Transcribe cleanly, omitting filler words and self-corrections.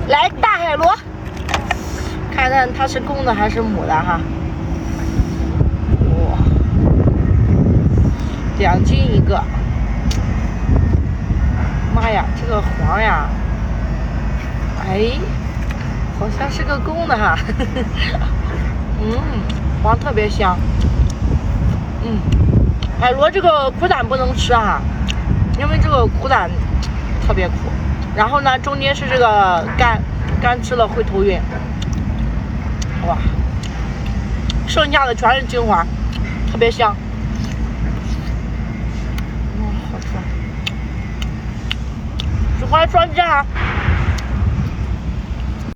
来大海螺，看看它是公的还是母的哈。哇，2斤一个。妈呀，这个黄呀，哎，好像是个公的哈。黄特别香。海螺这个苦胆不能吃哈，因为这个苦胆特别苦。然后呢，中间是这个肝吃了会头晕。哇，剩下的全是精华，特别香。好吃。喜欢双击哈。